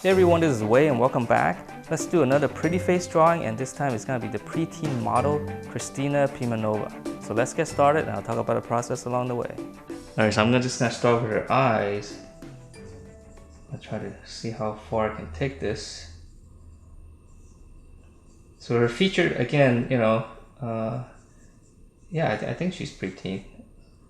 Hey everyone, this is Wei and welcome back. Let's do another pretty face drawing, and this time it's going to be the preteen model, Kristina Pimenova. So let's get started and I'll talk about the process along the way. Alright, so I'm just going to start with her eyes. I'll try to see how far I can take this. So her feature, again, yeah, I think she's preteen.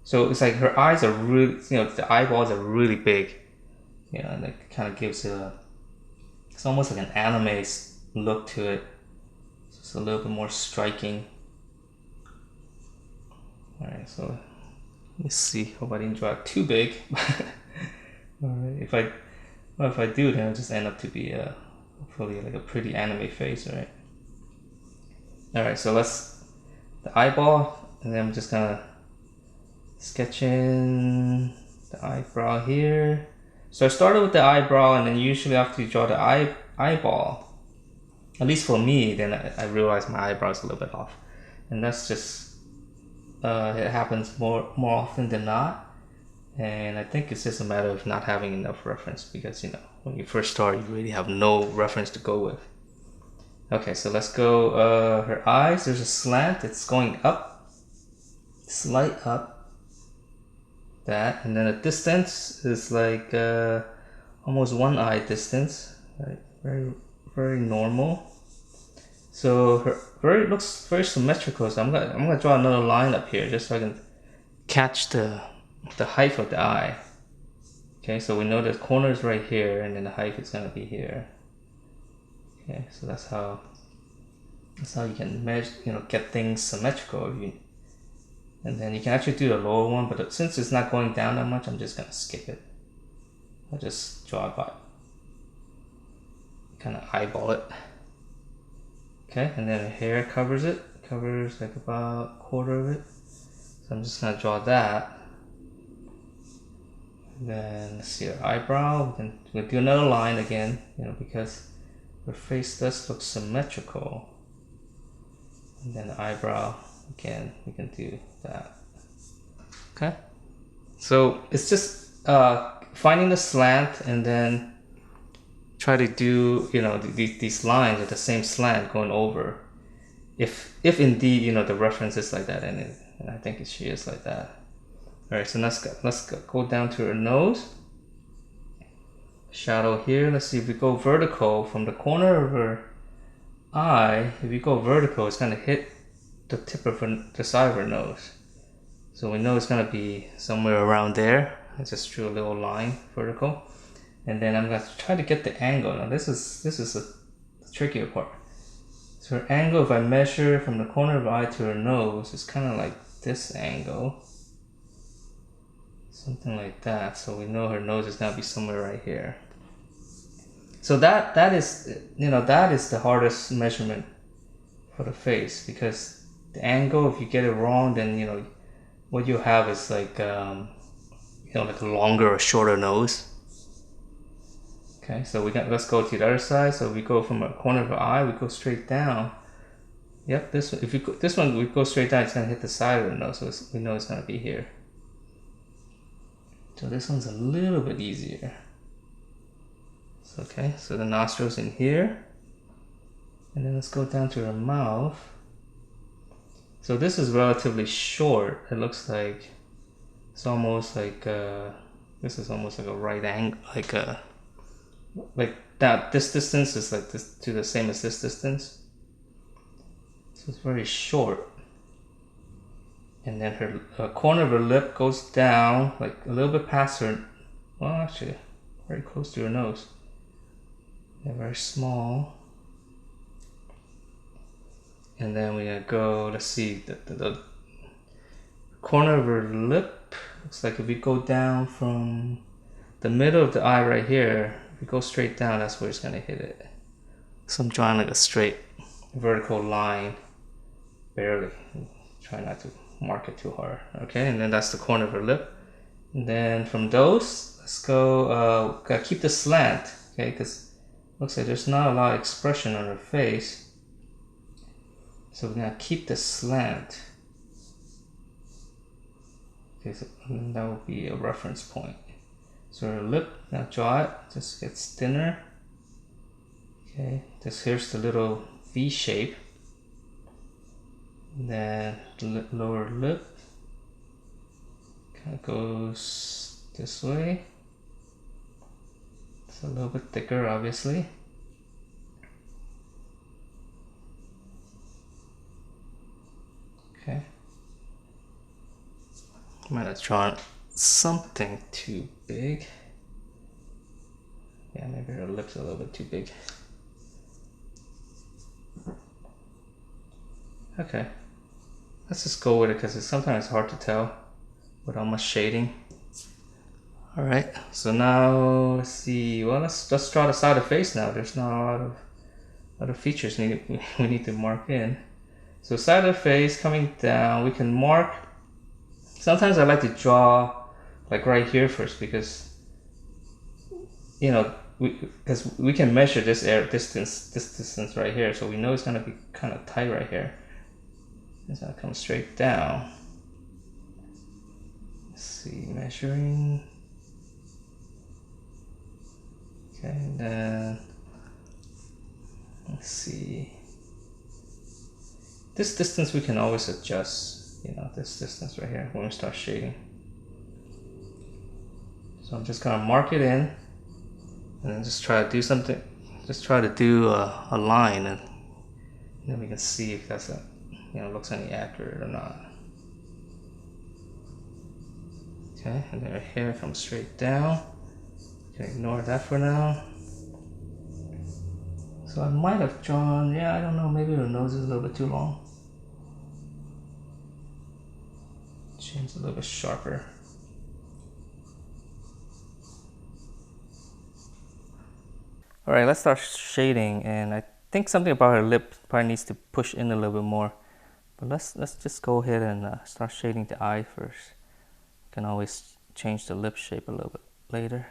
So it's like her eyes are really, the eyeballs are really big. And it kind of gives it's almost like an anime look to it. So it's a little bit more striking. Alright, so let me see. Hope I didn't draw it too big. Alright, if I do, then it'll just end up to be hopefully like a pretty anime face, right? Alright, so the eyeball, and then I'm just gonna sketch in the eyebrow here. So I started with the eyebrow, and then usually after you draw the eyeball, at least for me, then I realize my eyebrow is a little bit off. And that's just, it happens more often than not. And I think it's just a matter of not having enough reference because, when you first start, you really have no reference to go with. Okay, so let's go, her eyes, there's a slant, it's going up, slight up. That, and then the distance is like almost one eye distance, right? Very normal. So her looks very symmetrical. So I'm gonna draw another line up here just so I can catch the height of the eye. Okay, so we know the corner is right here, and then the height is gonna be here. Okay, so that's how you can measure, get things symmetrical. And then you can actually do the lower one, but since it's not going down that much, I'm just gonna skip it. I'll just draw it by, kind of eyeball it. Okay, and then the hair covers like about a quarter of it. So I'm just gonna draw that. And then let's see her eyebrow. We'll do another line again, because her face does look symmetrical. And then the eyebrow, again, we can do that. Okay, so it's just finding the slant and then try to do these lines with the same slant going over. If indeed the reference is like that, and I think she is like that. All right, so let's go down to her nose. Shadow here. Let's see if we go vertical from the corner of her eye. If we go vertical, it's gonna hit the tip of the side of her nose. So we know it's gonna be somewhere around there. I just drew a little line vertical, and then I'm gonna try to get the angle. Now this is the trickier part. So her angle, if I measure from the corner of her eye to her nose, it's kind of like this angle, something like that. So we know her nose is gonna be somewhere right here. So that is the hardest measurement for the face, because the angle, if you get it wrong, then what you have is like like a longer or shorter nose. Okay, so let's go to the other side. So we go from a corner of the eye, we go straight down. Yep, this one we go straight down, it's gonna hit the side of the nose, so we know it's gonna be here. So this one's a little bit easier. Okay, so the nostrils in here, and then let's go down to her mouth. So this is relatively short. It looks like it's almost like this is almost like a right angle, like that. This distance is like this to the same as this distance. So it's very short. And then her corner of her lip goes down like a little bit past her. Well, actually, very close to her nose. Yeah, very small. And then we're gonna go, let's see, the corner of her lip, looks like if we go down from the middle of the eye right here, if we go straight down, that's where it's gonna hit it. So I'm drawing like a straight vertical line, barely. Try not to mark it too hard. Okay, and then that's the corner of her lip. And then from those, let's go, gotta keep the slant, okay, because looks like there's not a lot of expression on her face. So we're gonna keep the slant. Okay, so that will be a reference point. So her lip, now draw it, just gets thinner. Okay, just here's the little V shape. And then lower lip kind of goes this way. It's a little bit thicker, obviously. Okay. I might have drawn something too big. Yeah, maybe her lips are a little bit too big. Okay. Let's just go with it because it's sometimes hard to tell without much shading. Alright, so now let's see. Well, let's just draw the side of the face now. There's not a lot of other features we need to mark in. So side of the face coming down, we can mark. Sometimes I like to draw like right here first because because we can measure this distance right here, so we know it's gonna be kind of tight right here. It's gonna come straight down. Let's see, measuring. Okay, and then let's see. This distance we can always adjust, this distance right here when we start shading. So I'm just gonna mark it in and then just try to do something, just try to do a line, and then we can see if that's looks any accurate or not. Okay, and then her hair comes straight down. You can ignore that for now. So I might have drawn, I don't know, maybe her nose is a little bit too long. Chin's a little bit sharper. Alright, let's start shading, and I think something about her lip probably needs to push in a little bit more. But let's just go ahead and start shading the eye first. You can always change the lip shape a little bit later.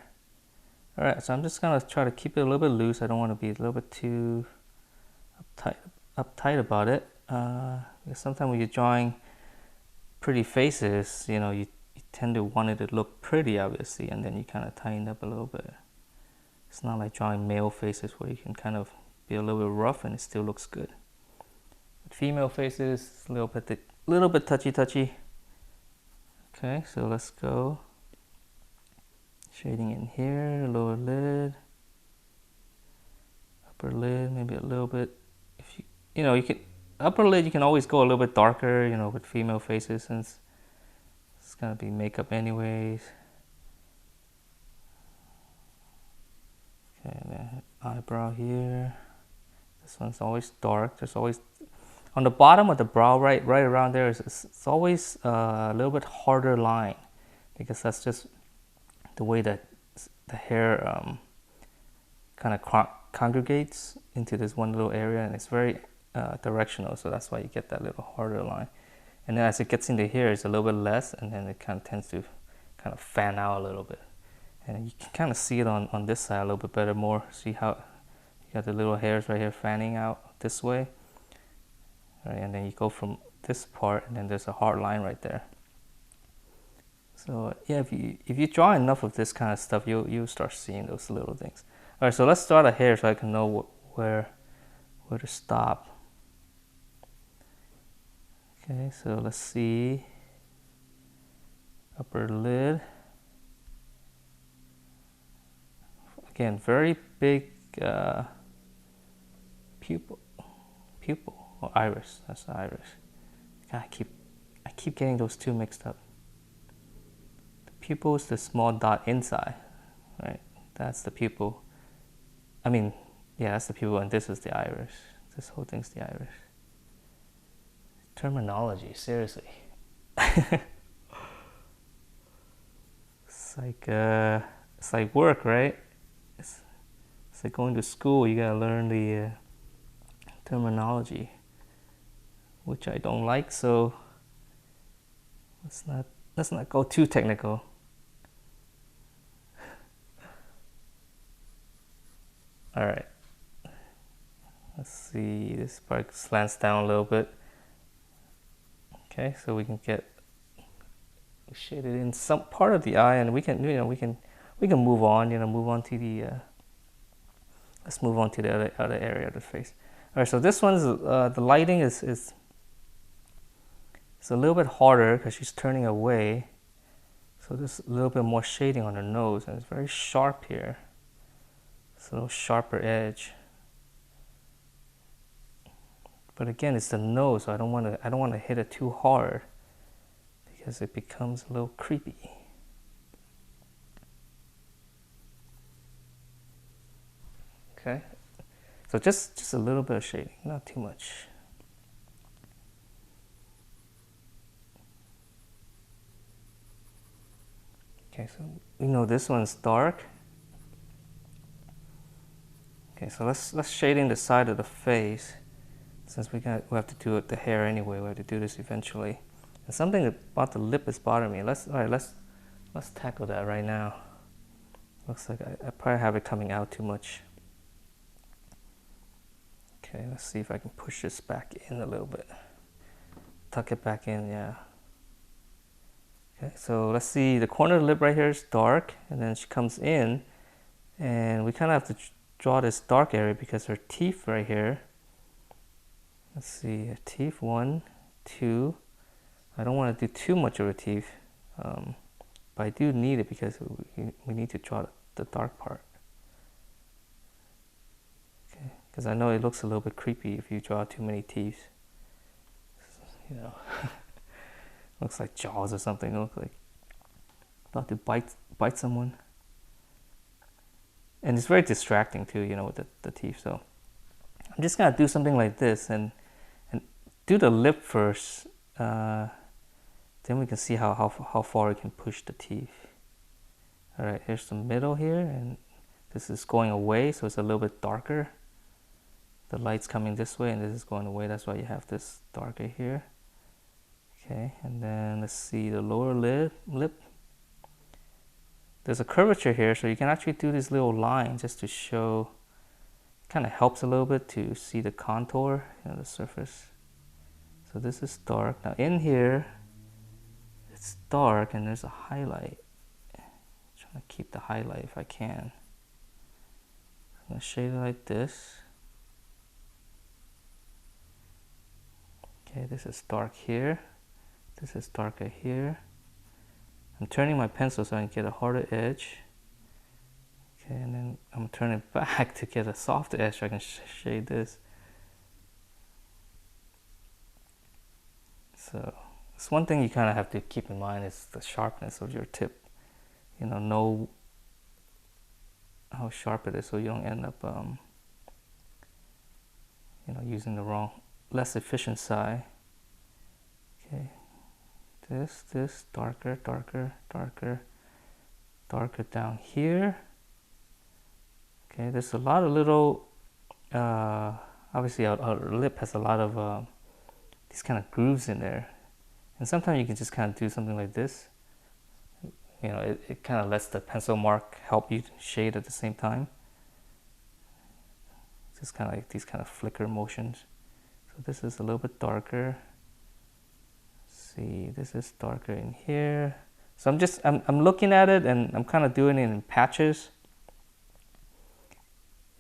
Alright, so I'm just gonna try to keep it a little bit loose. I don't want to be a little bit too uptight about it. Because sometimes when you're drawing pretty faces, you tend to want it to look pretty, obviously, and then you kind of tighten up a little bit. It's not like drawing male faces where you can kind of be a little bit rough and it still looks good. With female faces, a little bit touchy. Okay, so let's go. Shading in here, lower lid, upper lid, maybe a little bit. If you can upper lid, you can always go a little bit darker, with female faces, since it's gonna be makeup anyways. Okay, and then eyebrow here. This one's always dark. There's always on the bottom of the brow, right around there, it's always a little bit harder line, because that's just the way that the hair kind of congregates into this one little area, and it's very directional, so that's why you get that little harder line. And then as it gets into here, it's a little bit less, and then it kind of tends to kind of fan out a little bit. And you can kind of see it on this side a little bit better more. See how you got the little hairs right here fanning out this way. Right, and then you go from this part, and then there's a hard line right there. So yeah, if you draw enough of this kind of stuff, you'll start seeing those little things. All right, so let's start a hair so I can know where to stop. Okay, so let's see. Upper lid. Again, very big pupil or iris. That's the iris. God, I keep getting those two mixed up. The pupil is the small dot inside, right? That's the pupil. I mean, yeah, that's the pupil, and this is the iris. This whole thing's the iris. Terminology, seriously. It's like work, right? It's like going to school. You gotta learn the terminology, which I don't like. So let's not go too technical. All right. Let's see. This part slants down a little bit. Okay, so we can get shaded in some part of the eye, and we can move on. Move on to the Let's move on to the other area of the face. All right, so this one's the lighting is it's a little bit harder because she's turning away. So there's a little bit more shading on her nose, and it's very sharp here. It's a little sharper edge. But again, it's the nose, so I don't want to hit it too hard because it becomes a little creepy. Okay, so just a little bit of shading, not too much. Okay, so we know this one's dark. Okay, so let's shade in the side of the face. Since we have to do it the hair anyway, we have to do this eventually. And something about the lip is bothering me. Let's tackle that right now. Looks like I probably have it coming out too much. Okay, let's see if I can push this back in a little bit. Tuck it back in, yeah. Okay, so let's see, the corner of the lip right here is dark, and then she comes in, and we kind of have to draw this dark area because her teeth right here. Let's see, her teeth, 1, 2. I don't want to do too much of her teeth, but I do need it because we need to draw the dark part. Okay, because I know it looks a little bit creepy if you draw too many teeth. You know, looks like Jaws or something. It looks like about to bite someone. And it's very distracting too, you know, with the teeth. So I'm just gonna do something like this and do the lip first. Then we can see how far we can push the teeth. All right, here's the middle here, and this is going away, so it's a little bit darker. The light's coming this way, and this is going away. That's why you have this darker here. Okay, and then let's see the lower lip. There's a curvature here, so you can actually do this little line just to show. Kind of helps a little bit to see the contour, you know, the surface. So this is dark. Now in here, it's dark and there's a highlight. I'm trying to keep the highlight if I can. I'm gonna shade it like this. Okay, this is dark here. This is darker here. I'm turning my pencil so I can get a harder edge. Okay, and then I'm turning it back to get a softer edge so I can shade this. So it's one thing you kind of have to keep in mind is the sharpness of your tip. You know how sharp it is so you don't end up you know, using the wrong, less efficient side. Okay, this darker down here. Okay, there's a lot of little obviously our lip has a lot of these kind of grooves in there, and sometimes you can just kind of do something like this. You know, it kind of lets the pencil mark help you shade at the same time. Just kind of like these kind of flicker motions. So this is a little bit darker. See, this is darker in here. So I'm looking at it and I'm kind of doing it in patches.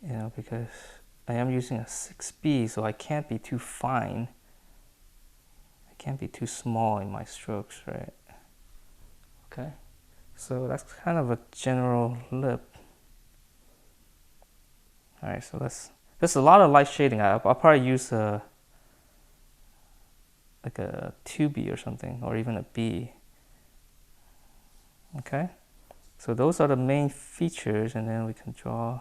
You know, because I am using a 6B, so I can't be too fine. I can't be too small in my strokes, right? Okay, so that's kind of a general lip. All right, so there's a lot of light shading. I'll probably use like a 2B or something, or even a B. Okay, so those are the main features, and then we can draw.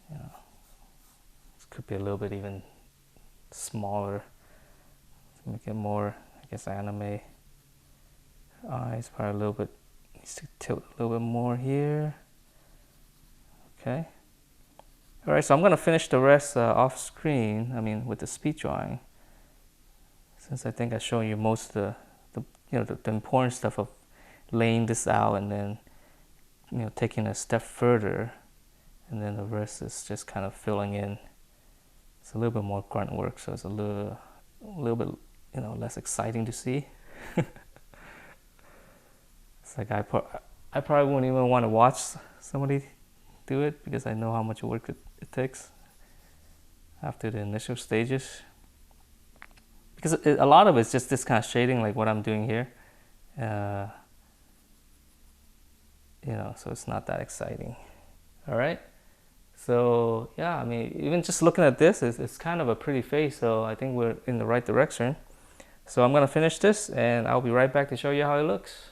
You know, this could be a little bit even smaller to make it more, I guess, anime. Eyes probably a little bit, needs to tilt a little bit more here. Okay. All right, so I'm gonna finish the rest off screen. I mean, with the speed drawing, since I think I've shown you most of the important stuff of laying this out, and then, you know, taking a step further, and then the rest is just kind of filling in. It's a little bit more grunt work, so it's a little bit, you know, less exciting to see. It's like I I probably wouldn't even want to watch somebody do it because I know how much work it takes after the initial stages. Because a lot of it's just this kind of shading, like what I'm doing here. You know, so it's not that exciting. All right. So yeah, I mean, even just looking at this, it's kind of a pretty face. So I think we're in the right direction. So I'm gonna finish this and I'll be right back to show you how it looks.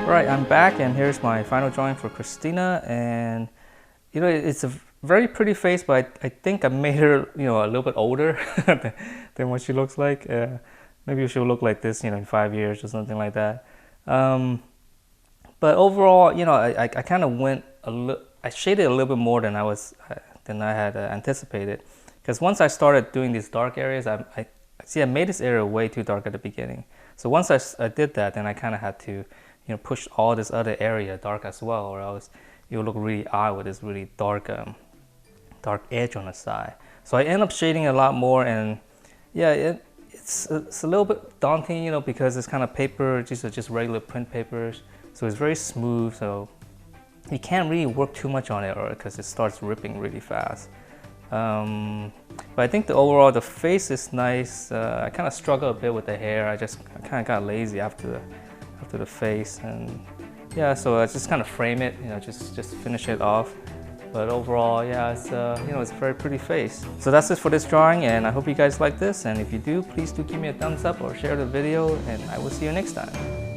Right, I'm back and here's my final drawing for Kristina, and you know, it's a very pretty face, but I think I made her, you know, a little bit older than what she looks like. Maybe she'll look like this, you know, in 5 years or something like that. But overall, you know, I kind of went I shaded a little bit more than I had anticipated, because once I started doing these dark areas, I made this area way too dark at the beginning. So once I did that, then I kind of had to, you know, push all this other area dark as well, or else it would look really odd with this really dark edge on the side. So I end up shading a lot more, and yeah, it's a little bit daunting, you know, because it's kind of paper, just regular print papers. So it's very smooth, so you can't really work too much on it, or because it starts ripping really fast. But I think the face is nice. I kind of struggle a bit with the hair. I kind of got lazy after the face, and yeah, so I just kind of frame it, you know, just finish it off. But overall, yeah, it's you know, it's a very pretty face. So that's it for this drawing, and I hope you guys like this. And if you do, please do give me a thumbs up or share the video, and I will see you next time.